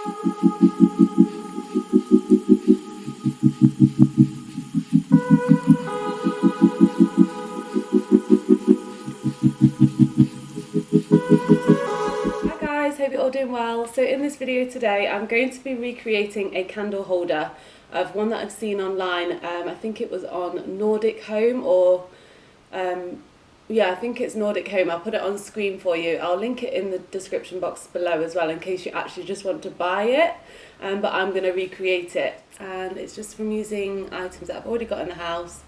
Hope you're all doing well. So in this video today I'm going to be recreating a candle holder of one that I've seen online. I think it was on Nordic Home or yeah, I think it's Nordic Home. I'll put it on screen for you. I'll link it in the description box below as well in case you actually just want to buy it, but I'm going to recreate it, and it's just from using items that I've already got in the house,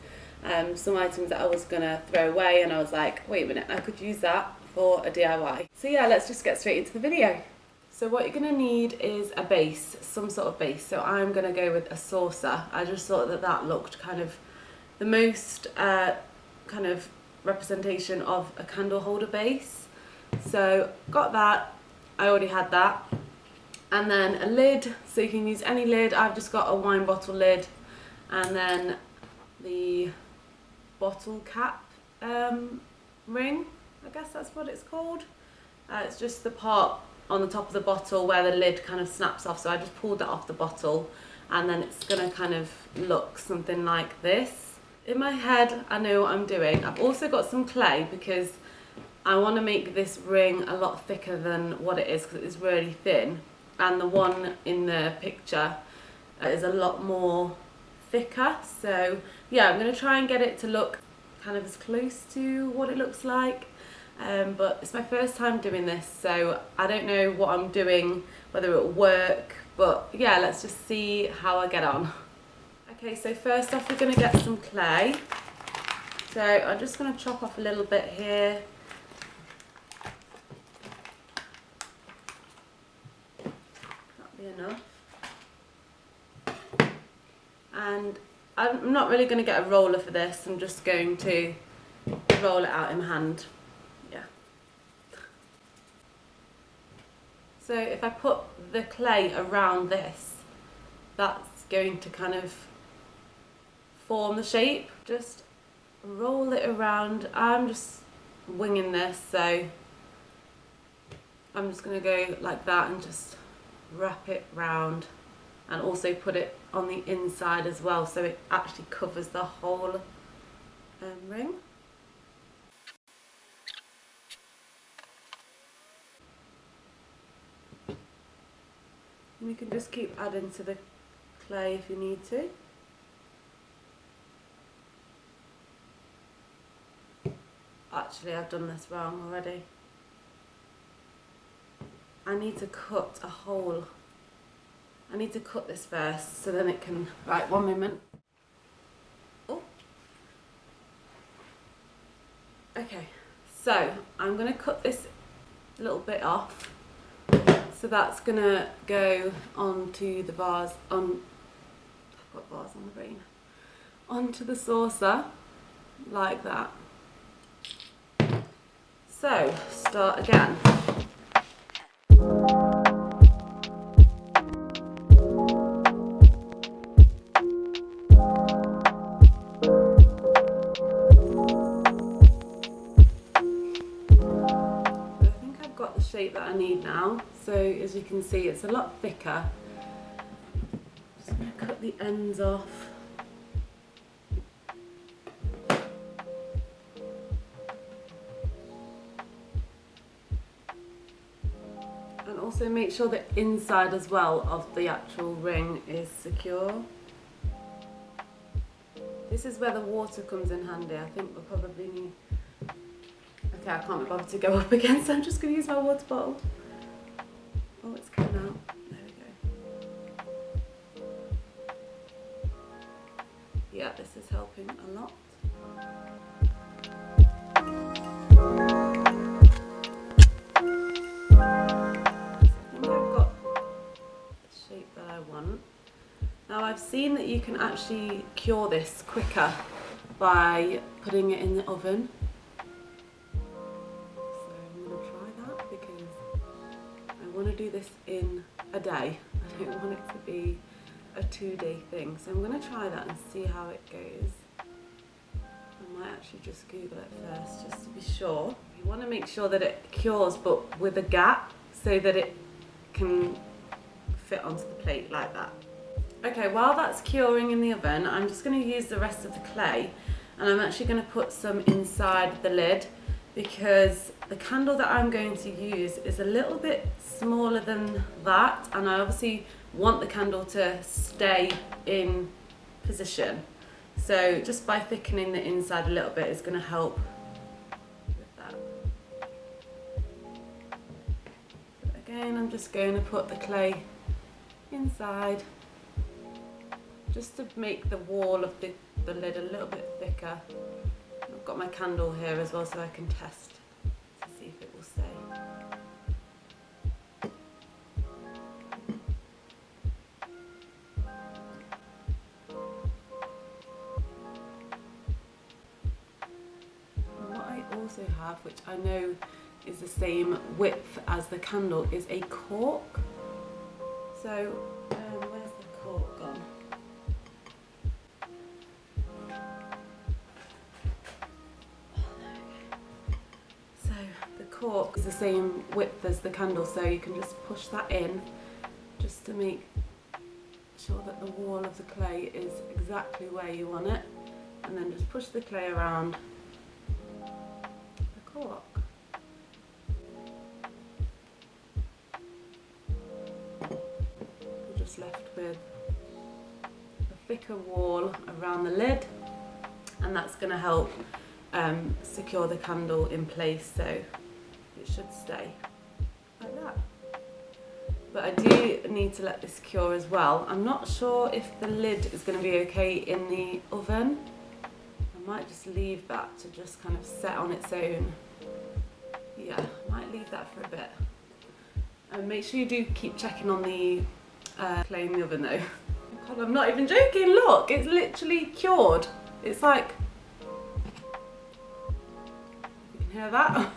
some items that I was going to throw away and I was like, wait a minute, I could use that for a DIY. So yeah, let's just get straight into the video. So what you're going to need is a base, some sort of base. So I'm going to go with a saucer. I just thought that that looked kind of the most kind of representation of a candle holder base. So got that, I already had that. And then a lid, so you can use any lid. I've just got a wine bottle lid, and then the bottle cap ring, I guess that's what it's called. It's just the part on the top of the bottle where the lid kind of snaps off, so I just pulled that off the bottle, and then it's gonna kind of look something like this. In my head I know what I'm doing. I've also got some clay because I want to make this ring a lot thicker than what it is, because it's really thin, and the one in the picture is a lot more thicker. So yeah, I'm going to try and get it to look kind of as close to what it looks like. But it's my first time doing this, so I don't know what I'm doing, whether it'll work, but yeah, let's just see how I get on. Okay, so first off we're going to get some clay. So I'm just going to chop off a little bit here. That'll be enough. And I'm not really going to get a roller for this, I'm just going to roll it out in my hand. So if I put the clay around this, that's going to kind of form the shape. Just roll it around. I'm just winging this, so I'm just going to go like that and just wrap it round, and also put it on the inside as well, so it actually covers the whole ring. And you can just keep adding to the clay if you need to. Actually, I've done this wrong already. I need to cut a hole. I need to cut this first, so then it can... Right, one moment. Oh. Okay, so I'm going to cut this little bit off. So that's gonna go onto the vase, I've got vase on the brain, onto the saucer, like that. So, start again. Shape that I need now. So as you can see, it's a lot thicker. Just going to cut the ends off. And also make sure the inside as well of the actual ring is secure. This is where the water comes in handy. I think we'll probably need... Okay, I can't be bothered to go up again, so I'm just going to use my water bottle. Oh, it's coming out. There we go. Yeah, this is helping a lot. I think I've got the shape that I want. Now I've seen that you can actually cure this quicker by putting it in the oven. I want to do this in a day. I don't want it to be a 2-day thing. So I'm going to try that and see how it goes. I might actually just Google it first just to be sure. You want to make sure that it cures but with a gap so that it can fit onto the plate like that. Okay, while that's curing in the oven, I'm just going to use the rest of the clay, and I'm actually going to put some inside the lid because the candle that I'm going to use is a little bit smaller than that, and I obviously want the candle to stay in position. So just by thickening the inside a little bit is going to help with that. But again, I'm just going to put the clay inside, just to make the wall of the lid a little bit thicker. I've got my candle here as well so I can test to see if it will stay. And what I also have, which I know is the same width as the candle, is a cork. So where's the cork gone? Cork is the same width as the candle, so you can just push that in just to make sure that the wall of the clay is exactly where you want it, and then just push the clay around the cork. We're just left with a thicker wall around the lid, and that's going to help secure the candle in place, so it should stay like that. But I do need to let this cure as well. I'm not sure if the lid is going to be okay in the oven. I might just leave that to just kind of set on its own. Yeah, I might leave that for a bit. And make sure you do keep checking on the clay in the oven though. God, I'm not even joking, look, it's literally cured. It's like, you can hear that?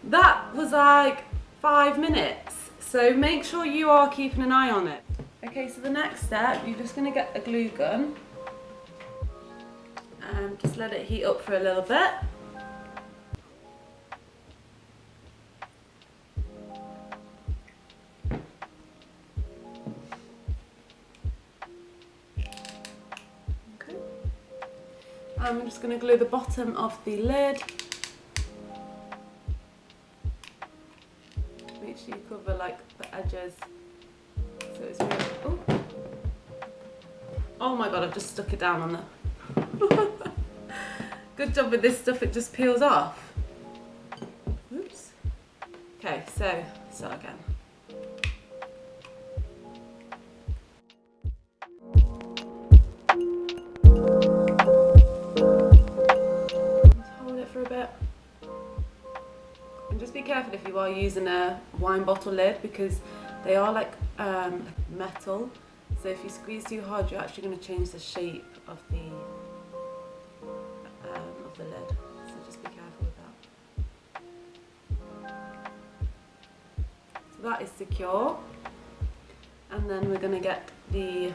That was like 5 minutes, so make sure you are keeping an eye on it. Okay, so the next step, you're just going to get a glue gun and just let it heat up for a little bit. Okay. I'm just going to glue the bottom of the lid. Make sure you cover like the edges so it's really, oh my god, I've just stuck it down on the good job with this stuff, it just peels off. Oops. Okay, so start again. Just hold it for a bit. And just be careful if you are using a wine bottle lid, because they are like metal, so if you squeeze too hard you're actually going to change the shape of the lid, so just be careful with that. So that is secure, and then we're going to get the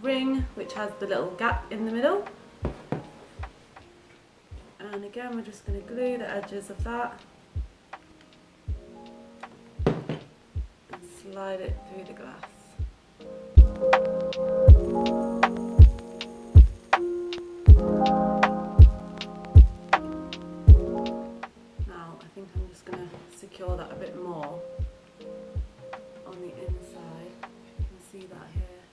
ring which has the little gap in the middle, and again we're just going to glue the edges of that. Slide it through the glass. Now I think I'm just going to secure that a bit more on the inside. You can see that here.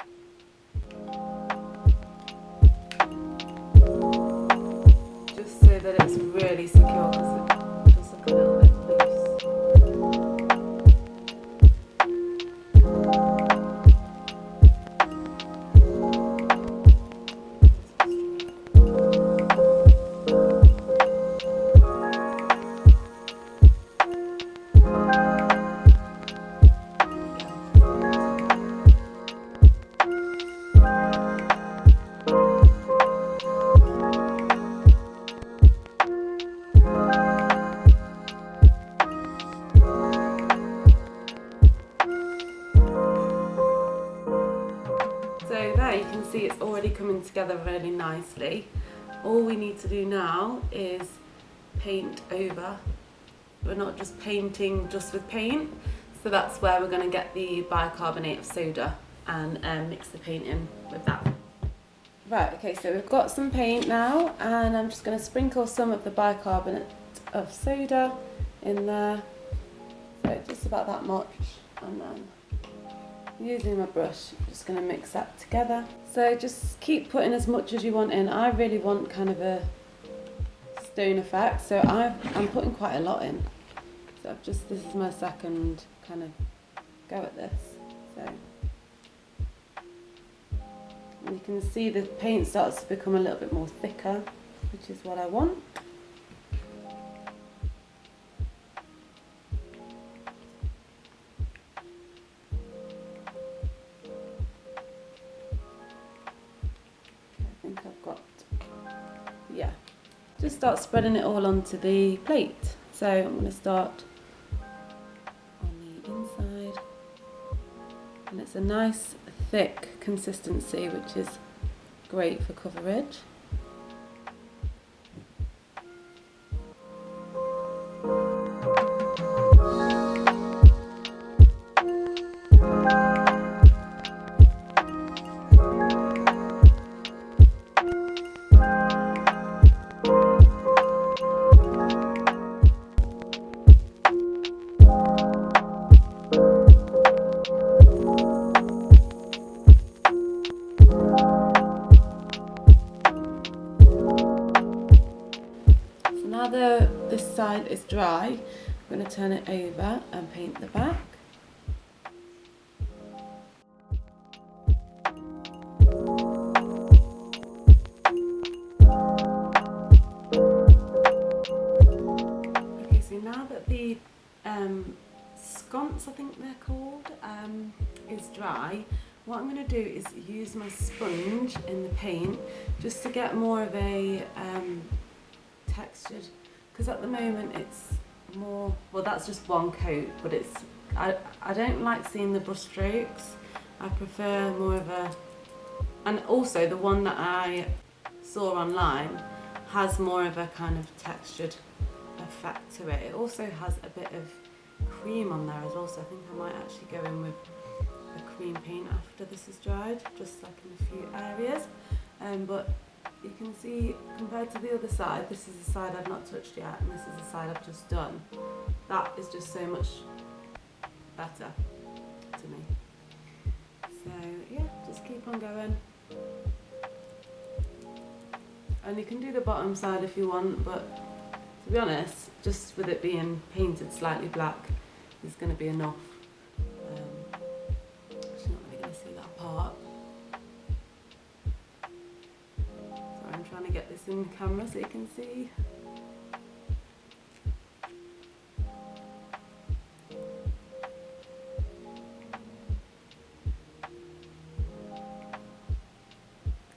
Just so that it's really secure, because it does look a little bit loose. So there you can see it's already coming together really nicely. All we need to do now is paint over. We're not just painting just with paint, So that's where we're going to get the bicarbonate of soda and mix the paint in with that. Right, okay, so we've got some paint now, and I'm just going to sprinkle some of the bicarbonate of soda in there. So just about that much, and then using my brush, I'm just going to mix that together. So just keep putting as much as you want in. I really want kind of a stone effect, so I'm putting quite a lot in. So this is my second kind of go at this. So and you can see the paint starts to become a little bit more thicker, which is what I want. I think I've got, yeah. Just start spreading it all onto the plate. So I'm going to start on the inside, and it's a nice thick consistency, which is great for coverage. Now this side is dry, I'm going to turn it over and paint the back. Okay, so now that the sconce, I think they're called, is dry, what I'm going to do is use my sponge in the paint just to get more of a textured, because at the moment it's more, well, that's just one coat, but it's I don't like seeing the brush strokes. I prefer more of a, and also the one that I saw online has more of a kind of textured effect to it. It also has a bit of cream on there as well, so I think I might actually go in with a cream paint after this is dried, just like in a few areas. But you can see, compared to the other side, this is the side I've not touched yet, and this is the side I've just done. That is just so much better to me. So yeah, just keep on going. And you can do the bottom side if you want, but to be honest, just with it being painted slightly black is going to be enough. Actually not really going to see that part. I'm trying to get this in the camera so you can see.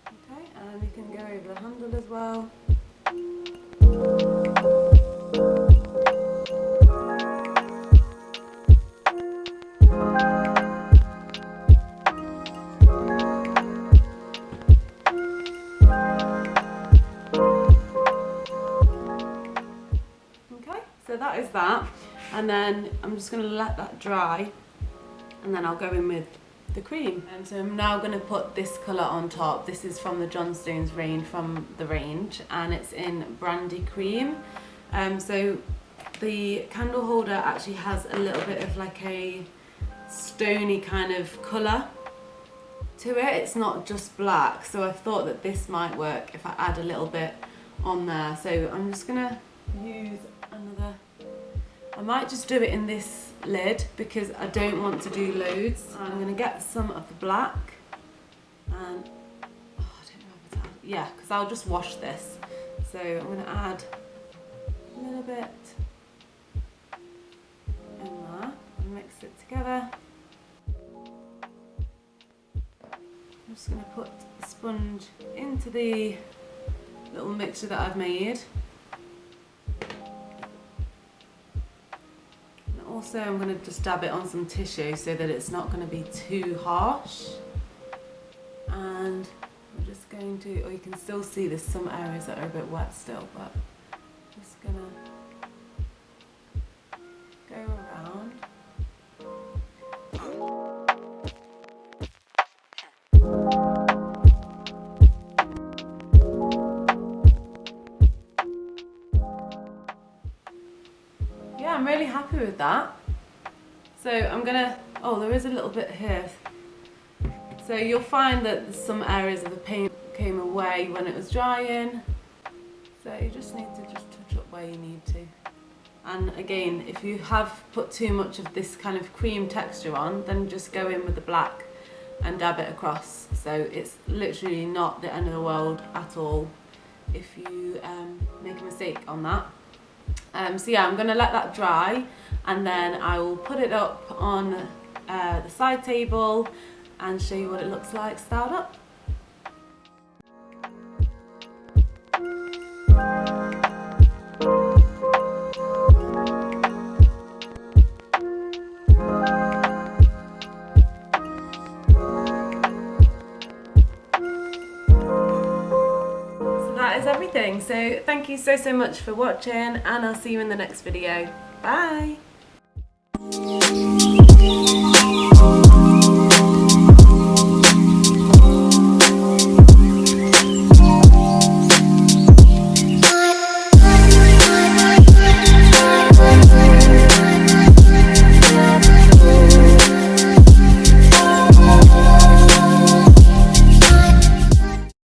Okay, and you can go over the handle as well. So that is that, and then I'm just going to let that dry, and then I'll go in with the cream. And so I'm now going to put this colour on top. This is from the Johnstone's range, and it's in Brandy Cream. So the candle holder actually has a little bit of like a stony kind of colour to it. It's not just black, so I thought that this might work if I add a little bit on there. So I'm just going to use another, I might just do it in this lid because I don't want to do loads. I'm going to get some of the black, and I don't know if it's add, yeah, because I'll just wash this. So I'm going to add a little bit in there and mix it together. I'm just going to put the sponge into the little mixture that I've made. Also, I'm going to just dab it on some tissue so that it's not going to be too harsh. And I'm just going to, or you can still see there's some areas that are a bit wet still, but I'm just going to go around with that. So I'm gonna, oh, there is a little bit here. So you'll find that some areas of the paint came away when it was drying. So you just need to just touch up where you need to. And again, if you have put too much of this kind of cream texture on, then just go in with the black and dab it across. So it's literally not the end of the world at all if you make a mistake on that. So yeah, I'm going to let that dry, and then I will put it up on the side table and show you what it looks like styled up. That is everything. So thank you so much for watching, and I'll see you in the next video. Bye!